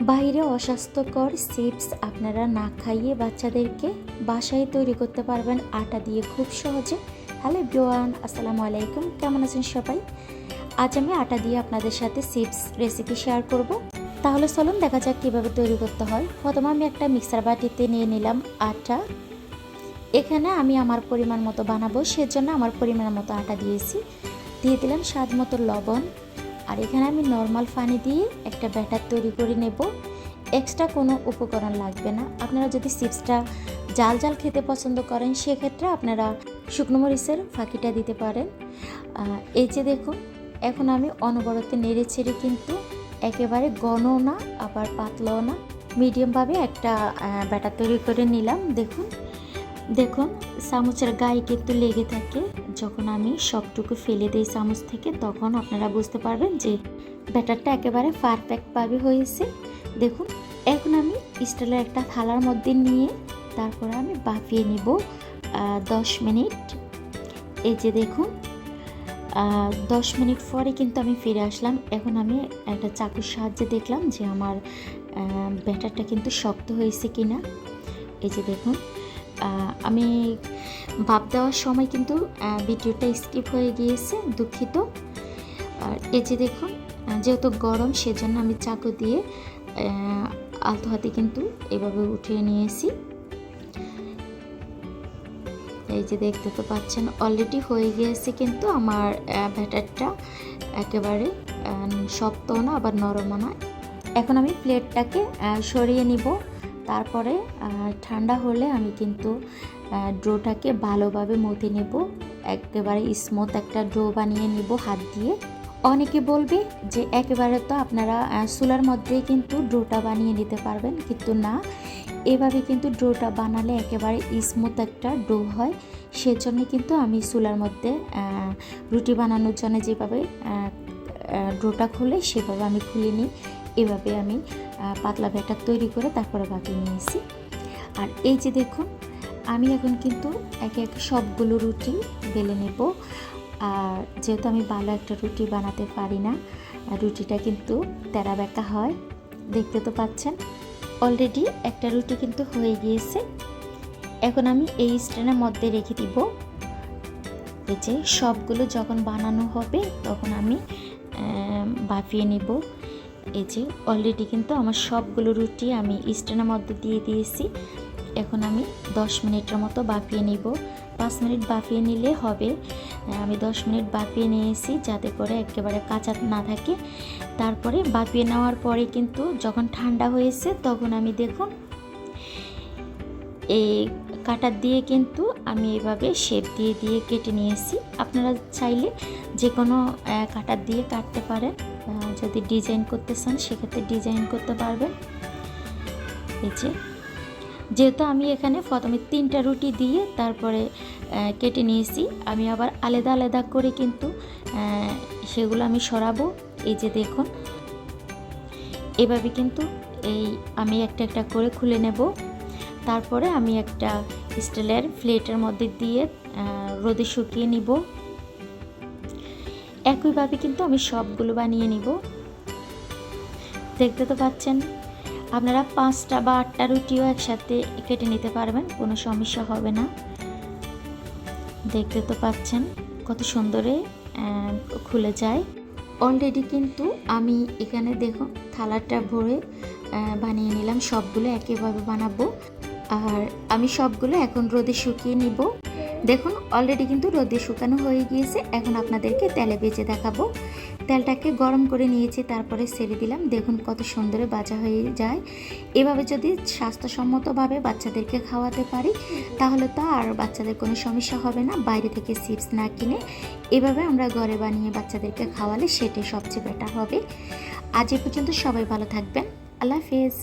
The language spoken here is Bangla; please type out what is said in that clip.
বাইরে অস্বাস্থ্যকর চিপস আপনারা না খাইয়ে বাচ্চাদেরকে বাসায় তৈরি করতে পারবেন আটা দিয়ে খুব সহজে। হ্যালো এভরিওয়ান, আসসালামু আলাইকুম, কেমন আছেন সবাই? আজ আমি আটা দিয়ে আপনাদের সাথে চিপস রেসিপি শেয়ার করব। তাহলে চলুন দেখা যাক কীভাবে তৈরি করতে হয়। প্রথমে আমি একটা মিক্সার বাটিতে নিয়ে নিলাম আটা। এখানে আমি আমার পরিমাণ মতো বানাবো, সেজন্য আমার পরিমাণ মতো আটা দিয়েছি। দিয়ে দিলাম স্বাদ মতো লবণ। আর এখানে আমি নর্মাল পানি দিয়ে একটা ব্যাটার তৈরি করে নেব। এক্সট্রা কোনো উপকরণ লাগবে না। আপনারা যদি চিপসটা জাল জাল খেতে পছন্দ করেন সেক্ষেত্রে আপনারা শুকনো মরিচের ফাঁকিটা দিতে পারেন। এই যে দেখুন, এখন আমি অনবরত নেড়ে ছেড়ে কিন্তু একেবারে ঘনও না আবার পাতলাও না, মিডিয়ামভাবে একটা ব্যাটার তৈরি করে নিলাম। দেখুন চামচের গায়ে কিন্তু লেগে থাকে। যখন আমি সবটুকু ফেলে দিই চামচ থেকে, তখন আপনারা বুঝতে পারবেন যে ব্যাটারটা একেবারে পারফেক্টভাবে হয়েছে। দেখুন, এখন আমি স্টিলের একটা থালার মধ্যে নিয়ে তারপরে আমি বাফিয়ে নিব 10 মিনিট। এই যে দেখুন 10 মিনিট পরে কিন্তু আমি ফিরে আসলাম। এখন আমি একটা চাকুর সাহায্যে দেখলাম যে আমার ব্যাটারটা কিন্তু শক্ত হয়েছে কিনা। এই যে দেখুন, আমি ভাপ দেওয়ার সময় কিন্তু ভিডিওটা স্কিপ হয়ে গিয়েছে, দুঃখিত। আর এই যে দেখুন, যেহেতু গরম সেজন্য আমি চাকু দিয়ে আলতো হাতে কিন্তু এভাবে উঠিয়ে নিয়েছি। এই যে দেখতে তো পাচ্ছেন অলরেডি হয়ে গিয়েছে কিন্তু আমার ব্যাটারটা একেবারে শক্ত না আবার নরম না। এখন আমি প্লেটটাকে সরিয়ে নিব। তারপরে ঠান্ডা হলে আমি কিন্তু ডোটাকে ভালোভাবে মথে নেব। একেবারে স্মুথ একটা ডো বানিয়ে নিব হাত দিয়ে। অনেকে বলবে যে একেবারে তো আপনারা চুলার মধ্যেই কিন্তু ডোটা বানিয়ে নিতে পারবেন, কিন্তু না, এভাবে কিন্তু ডোটা বানালে একেবারে স্মুথ একটা ডো হয়। সেজন্য কিন্তু আমি চুলার মধ্যে রুটি বানানোর জন্য যেভাবে ডোটা খুলে সেভাবে আমি খুলে নিই। এভাবে আমি পাতলা ব্যাটার তৈরি করে তারপরে বানিয়ে নিয়েছি। আর এই যে দেখুন, আমি এখন কিন্তু একে একে সবগুলো রুটি বেলে নেব। আর যেহেতু আমি ভালো একটা রুটি বানাতে পারি না, রুটিটা কিন্তু তেরা বেঁকা হয়। দেখতে তো পাচ্ছেন অলরেডি একটা রুটি কিন্তু হয়ে গিয়েছে। এখন আমি এই স্ট্যান্ডের মধ্যে রেখে দিব। এই যে সবগুলো যখন বানানো হবে তখন আমি বাফিয়ে নিব। এই যে অলরেডি কিন্তু আমার সবগুলো রুটি আমি স্ট্যান্ডের মধ্যে দিয়ে দিয়েছি। এখন আমি 10 মিনিটের মতো বাফিয়ে নিব। 5 মিনিট বাফিয়ে নিলে হবে। আমি 10 মিনিট বাফিয়ে নিয়েছি যাতে করে একেবারে কাঁচা না থাকে। তারপরে বাফিয়ে নেওয়ার পরে কিন্তু যখন ঠান্ডা হয়েছে তখন আমি দেখুন এই কাটার দিয়ে কিন্তু আমি এভাবে শেপ দিয়ে দিয়ে কেটে নিয়েছি। আপনারা চাইলে যে কোনো কাটার দিয়ে কাটতে পারেন। যদি ডিজাইন করতে চান সেক্ষেত্রে ডিজাইন করতে পারবেন। এই যে যেহেতু আমি এখানে প্রথমে 3টা রুটি দিয়ে তারপরে কেটে নিয়েছি, আমি আবার আলাদা আলাদা করে কিন্তু সেগুলো আমি সরাবো। এই যে দেখুন, এভাবে কিন্তু আমি একটা একটা করে খুলে নেব। তারপরে আমি একটা স্টিলের প্লেটের মধ্যে দিয়ে রোদে শুকিয়ে নিব। একইভাবে কিন্তু আমি সবগুলো বানিয়ে নিব। দেখতে তো পাচ্ছেন, আপনারা 5টা বা 8টা রুটিও একসাথে কেটে নিতে পারবেন, কোনো সমস্যা হবে না। দেখতে তো পাচ্ছেন কত সুন্দরে খুলে যায়। অলরেডি কিন্তু আমি এখানে দেখুন থালাটা ভরে বানিয়ে নিলাম। সবগুলো একইভাবে বানাবো। আর আমি সবগুলো এখন রোদে শুকিয়ে নিব। দেখুন অলরেডি কিন্তু রোদে শুকানো হয়ে গিয়েছে। এখন আপনাদেরকে তেলে ভেজে দেখাবো। তেলটাকে গরম করে নিয়েছি, তারপরে ছেড়ে দিলাম। দেখুন কত সুন্দর ভাজা হয়ে যায়। এভাবে যদি স্বাস্থ্যসম্মতভাবে বাচ্চাদেরকে খাওয়াতে পারি তাহলে তো আর বাচ্চাদের কোনো সমস্যা হবে না। বাইরে থেকে চিপস না কিনে এভাবে আমরা ঘরে বানিয়ে বাচ্চাদেরকে খাওয়ালে সেটাই সবচেয়ে বেটার হবে। আজ এ পর্যন্ত, সবাই ভালো থাকবেন। আল্লাহ হাফেজ।